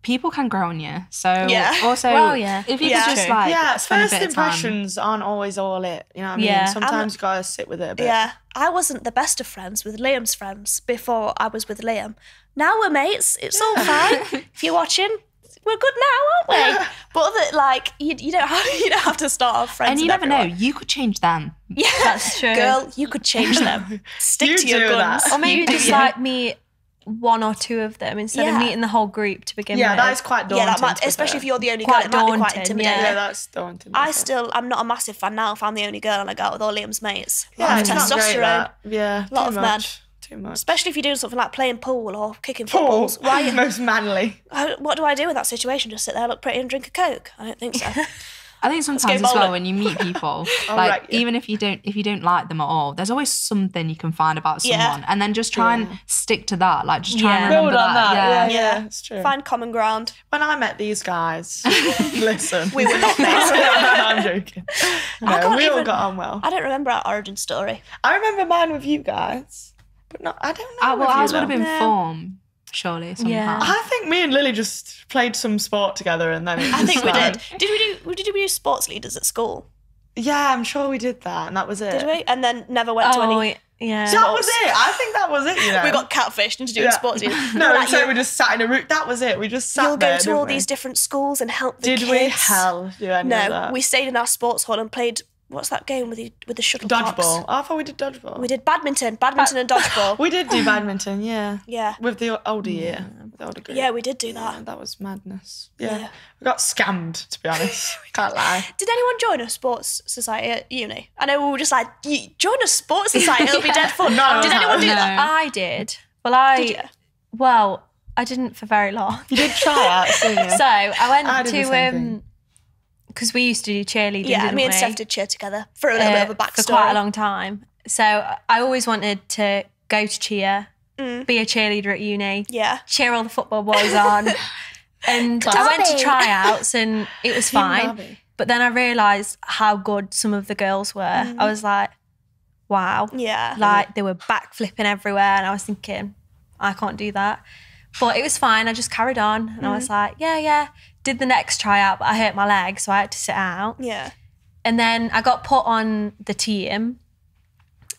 people can grow on you. So also, if you could just like spend a first bit of time. impressions aren't always all it. You know what I mean? Yeah. Sometimes you gotta sit with it a bit. Yeah, I wasn't the best of friends with Liam's friends before I was with Liam. Now we're mates. It's all fine. If you're watching, we're good now, aren't we? But like, you don't have to start off friends. And you never know. You could change them. Yeah, That's true. Girl, you could change them. Stick to your guns. That. Or maybe just like meet one or two of them instead of meeting the whole group to begin with. Yeah, that is quite daunting. Yeah, that might, especially if you're the only girl, it might be quite intimidating. Yeah, that's daunting. I'm not a massive fan now if I'm the only girl and I go out with all Liam's mates. Yeah, it's not great, testosterone. that. Yeah, a lot of men. Too much. Especially if you're doing something like playing pool or kicking footballs. Why are you, most manly. what do I do in that situation? Just sit there, look pretty and drink a Coke? I don't think so. I think sometimes as well when you meet people, even if you don't like them at all, there's always something you can find about someone, and then just try and stick to that. Like just try and remember build on that. Yeah, it's true. Find common ground. When I met these guys, listen, we were not mates. I'm joking. No, we all got on well. I don't remember our origin story. I remember mine with you guys, but not. I don't know. Well, ours would have been form. Surely, somehow. Yeah. I think me and Lily just played some sport together, and then I think we did. Did we do sports leaders at school? Yeah, I'm sure we did that, and that was it. Did we? And then never went to any. Yeah, that was it. I think that was it. You know, we got catfished into doing sports leaders. No, so we just sat in a room. That was it. We just sat You'll there. go to all these different schools and help the kids. Did we? Hell, do I know that? We stayed in our sports hall and played. What's that game with the shuttlecocks? Dodgeball. I thought we did dodgeball. We did badminton and dodgeball. We did do badminton, yeah. Yeah. With the older year. With the older group. Yeah, we did do that. Yeah, that was madness. Yeah. We got scammed, to be honest. Can't lie. Did anyone join a sports society at uni? I know we were just like, join a sports society, it'll be dead fun. No, did anyone do that? I did. Well, Did you? Well, I didn't for very long. You did try out, didn't you? So I went did the same thing. because we used to do cheerleading, Yeah, didn't me and we? Steph did cheer together for a little bit of a backstory. For quite a long time. So I always wanted to go to cheer, be a cheerleader at uni, cheer all the football boys on. And I went to tryouts and it was fine. But then I realised how good some of the girls were. I was like, wow. Yeah. Like they were backflipping everywhere and I was thinking, I can't do that. But it was fine. I just carried on and I was like, yeah. Did the next tryout, but I hurt my leg, so I had to sit out. Yeah. And then I got put on the team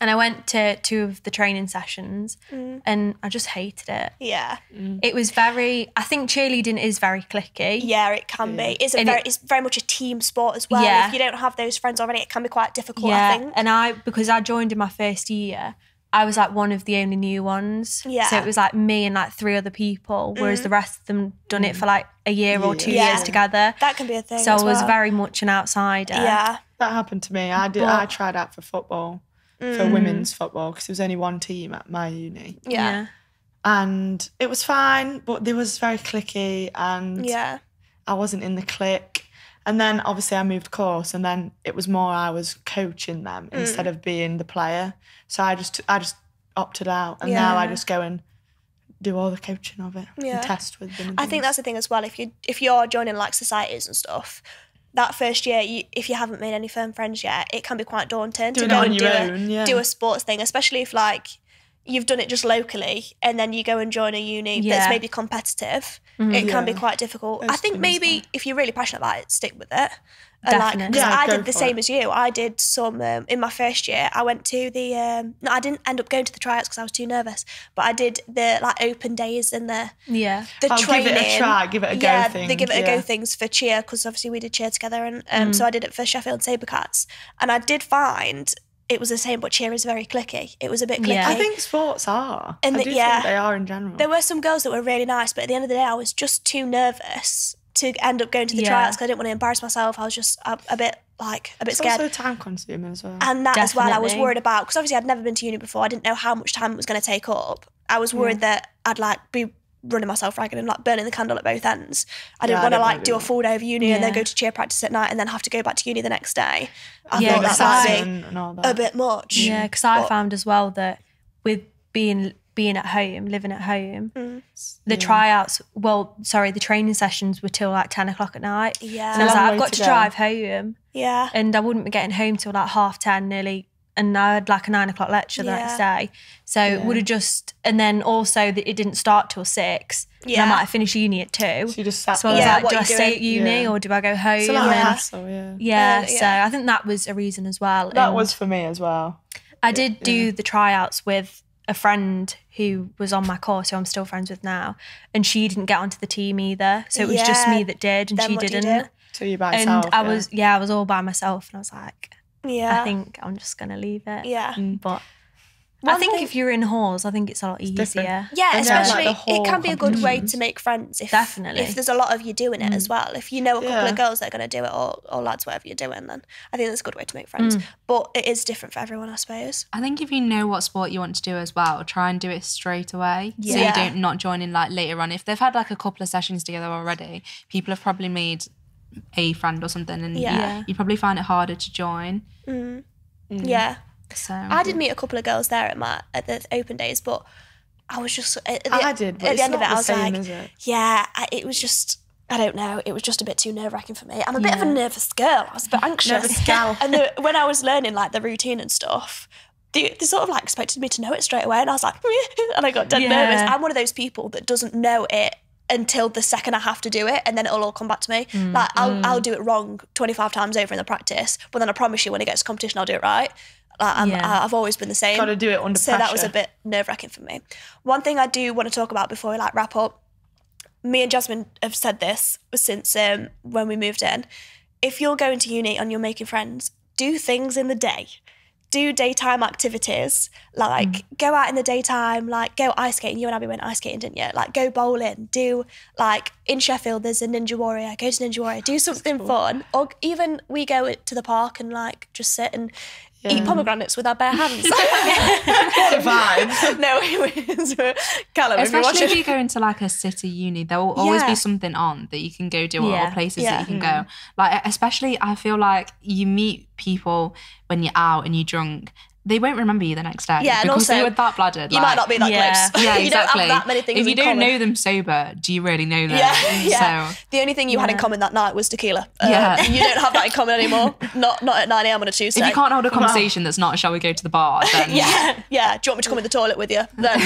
and I went to 2 of the training sessions and I just hated it. Yeah. It was I think cheerleading is very cliquey. Yeah, it can be. It's very much a team sport as well. Yeah. If you don't have those friends already, it can be quite difficult, I think. And because I joined in my first year, I was like one of the only new ones. Yeah. So it was like me and like 3 other people, whereas the rest of them done it for like a year or 2 years together. That can be a thing. So as I was well. very much an outsider. Yeah. That happened to me. I tried out for football, for women's football, because there was only one team at my uni. Yeah. And it was fine, but they was very cliquey and I wasn't in the clique. And then obviously I moved course and then it was more I was coaching them instead of being the player. So I just opted out and now I just go and do all the coaching of it and test with them. I think that's the thing as well. If you're joining like societies and stuff, that first year, if you haven't made any firm friends yet, it can be quite daunting to go and do a sports thing, especially if like you've done it just locally and then you go and join a uni that's maybe competitive. It can be quite difficult. I think maybe if you're really passionate about it, stick with it. Definitely. Because I did the same as you. I did some, in my first year, I went to the, no, I didn't end up going to the tryouts because I was too nervous, but I did the like open days and the training. Give it a try, give it a go thing. They give it a go things for cheer because obviously we did cheer together and so I did it for Sheffield Sabercats and I did find it was the same, but cheer is very cliquey. It was a bit cliquey. I think sports are. And I do think they are in general. There were some girls that were really nice, but at the end of the day, I was just too nervous to end up going to the tryouts because I didn't want to embarrass myself. I was just a bit scared. It's also time consuming as well. And that as well, I was worried about because obviously I'd never been to uni before. I didn't know how much time it was going to take up. I was worried that I'd like be running myself ragged and like burning the candle at both ends. I didn't want to like do a full day of uni and then go to cheer practice at night and then have to go back to uni the next day. I thought that might be a bit much. Yeah, because I found as well that with being at home, living at home, the tryouts, the training sessions were till like 10 o'clock at night. Yeah. So I was like, I've got to drive home. Yeah. And I wouldn't be getting home till like 10:30, nearly and I had like a 9 o'clock lecture the next day. So it would have just, and then also that it didn't start till 6. Yeah. And I might have finished uni at 2. So you just sat So I was like, do I stay at uni or do I go home? So So I think that was a reason as well. That was for me as well. I did do the tryouts with a friend who was on my course, who I'm still friends with now, and she didn't get onto the team either. So it was just me that did, and she didn't. So you by yourself. And I was all by myself, and I was like, I think I'm just gonna leave it. Yeah. But I think if you're in halls, I think it's a lot easier. Yeah, especially it can be a good way to make friends. If there's a lot of you doing it as well. If you know a couple of girls that are going to do it, or lads, whatever you're doing, then I think that's a good way to make friends. But it is different for everyone, I suppose. I think if you know what sport you want to do as well, try and do it straight away. So you don't not join in like later on. If they've had like a couple of sessions together already, people have probably made a friend or something, and you probably find it harder to join. Yeah. So I did meet a couple of girls there at the open days, but I was just at the end of it, I was like, it was just, I don't know, it was just a bit too nerve-wracking for me. I'm a bit of a nervous girl. I was a bit anxious. Nervous gal. And when I was learning like the routine and stuff, they sort of like expected me to know it straight away, and I was like, and I got dead nervous. I'm one of those people that doesn't know it until the second I have to do it, and then it'll all come back to me. Like I'll do it wrong 25 times over in the practice, but then I promise you when it gets to competition, I'll do it right. I've always been the same. Got to do it under pressure. So that was a bit nerve-wracking for me. One thing I do want to talk about before we wrap up, me and Jasmine have said this since when we moved in. If you're going to uni and you're making friends, do things in the day. Do daytime activities, like go out in the daytime, like go ice skating. You and Abby went ice skating, didn't you? Like go bowling, do like in Sheffield there's a Ninja Warrior, go to Ninja Warrior, do something fun. Or even we go to the park and like just sit and eat pomegranates with our bare hands. What a vibe. No, it was Callum. Especially if you go into like a city uni, there will always be something on that you can go do, or places that you can go. Like especially I feel like you meet people when you're out and you're drunk, they won't remember you the next day. Yeah, and because also you were that blooded. You might not be that close. Yeah, exactly. You don't have that many things if you in don't common. know them sober, do you really know them? Yeah. So the only thing you had in common that night was tequila. You don't have that in common anymore. Not at 9 a.m. on a Tuesday. If you can't hold a conversation that's not, shall we go to the bar? Then Do you want me to come in the toilet with you? Then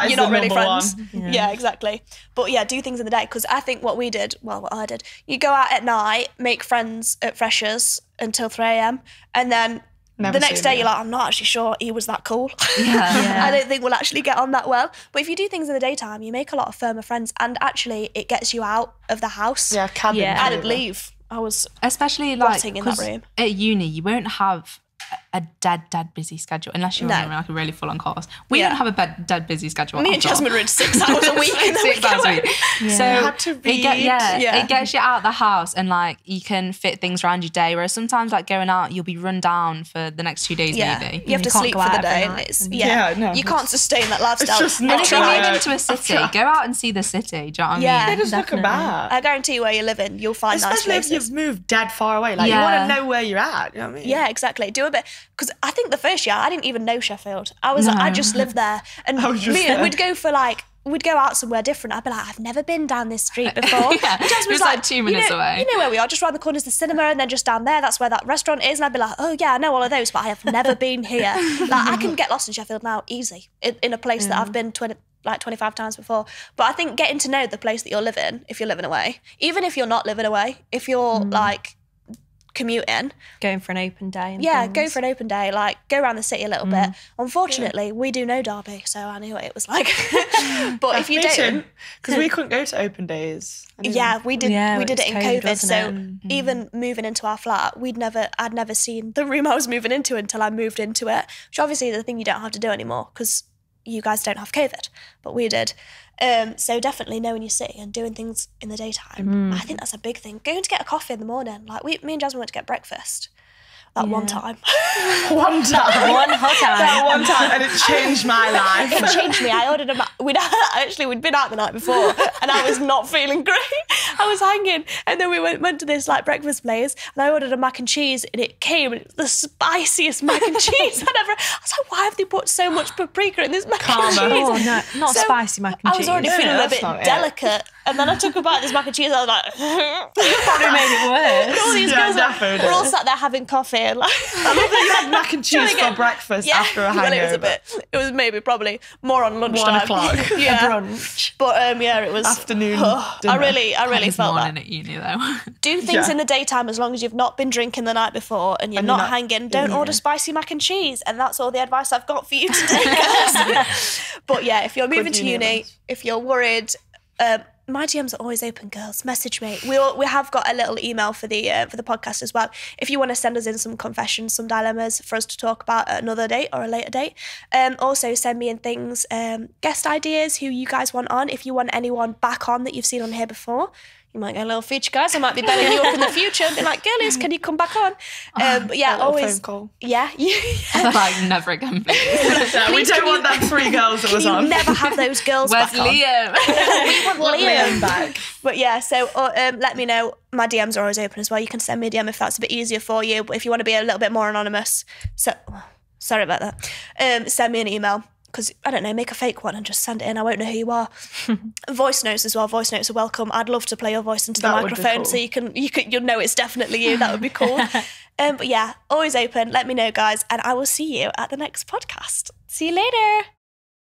you're not really friends. Yeah, exactly. But yeah, do things in the day, because I think what I did, you go out at night, make friends at Freshers until 3 a.m. and then the next day you're like, I'm not actually sure he was that cool. I don't think we'll actually get on that well. But if you do things in the daytime, you make a lot of firmer friends, and actually it gets you out of the house. Cabin. I didn't leave. I was especially like in that room. At uni, you won't have a dead busy schedule unless you're in like a really full on course. We don't have a dead busy schedule. Me and Jasmine were in 6 hours a week. 6 hours a week. So you had to read. It gets you out of the house, and like you can fit things around your day. Whereas sometimes like going out, you'll be run down for the next 2 days maybe. You have to sleep for the day. And it's, you can't sustain that lifestyle. It's just not if you move into a city, go out and see the city. Do you know what I mean? They just look about. I guarantee where you're living, you'll find nice places. Especially if you've moved dead far away. Like you want to know where you're at. You know what I mean? Yeah, exactly. Do a bit. Because I think the first year I didn't even know Sheffield. I just lived there, and we'd go for like. We'd go out somewhere different. I'd be like, I've never been down this street before. And Jasmine was like 2 minutes away. You know where we are, just round the corner is the cinema, and then just down there, that's where that restaurant is. And I'd be like, oh yeah, I know all of those, but I have never been here. Like I can get lost in Sheffield now, easy, in a place that I've been 25 times before. But I think getting to know the place that you're living, if you're living away, even if you're not living away, if you're like commuting, going for an open day go for an open day, like go around the city a little bit. Unfortunately we do know Derby, so I knew what it was like. But if you don't, because we couldn't go to open days. we did we did it in COVID, so even moving into our flat, I'd never seen the room I was moving into until I moved into it, which obviously is the thing you don't have to do anymore because you guys don't have COVID, but we did. So definitely knowing your city and doing things in the daytime. I think that's a big thing. Going to get a coffee in the morning. Like me and Jasmine went to get breakfast one time. One hot time. That one time, and it changed my life. It changed me. I ordered we'd been out the night before, and I was not feeling great. I was hanging, and then we went to this like breakfast place, and I ordered a mac and cheese, and it came, and it was the spiciest mac and cheese I'd ever. I was like, why have they put so much paprika in this mac and cheese? Oh no, not spicy mac and cheese. I was already feeling a bit delicate. And then I took a bite of this mac and cheese. I was like, Probably made it worse. all these girls definitely. were all sat there having coffee and like. I love that you had mac and cheese for breakfast after a hangover. Well, it was maybe probably more on lunchtime. 1 o'clock. Yeah. Brunch. But yeah, it was Afternoon I dinner. really felt that. Morning at uni though. Do things in the daytime as long as you've not been drinking the night before and you're not hanging. Don't order spicy mac and cheese. And that's all the advice I've got for you today, guys. But yeah, if you're moving to uni, if you're worried, my DMs are always open, girls. Message me. We have got a little email for the podcast as well. If you want to send us in some confessions, some dilemmas for us to talk about at another date or a later date. Also send me in things, guest ideas, who you guys want on. If you want anyone back on that you've seen on here before, you might get a little feature, guys. I might be belling you up in the future and be like, girlies, can you come back on? But yeah, always. Phone call. Yeah. Like, never again, please. We don't want them 3 girls that was on. Never have those girls Where's back on. Liam? We want Liam back. But yeah, so let me know. My DMs are always open as well. You can send me a DM if that's a bit easier for you. But if you want to be a little bit more anonymous, so sorry about that. Send me an email. Because, I don't know, make a fake one and just send it in. I won't know who you are. Voice notes as well. Voice notes are welcome. I'd love to play your voice into the microphone so you'll know it's definitely you. That would be cool. But yeah, always open. Let me know, guys. And I will see you at the next podcast. See you later.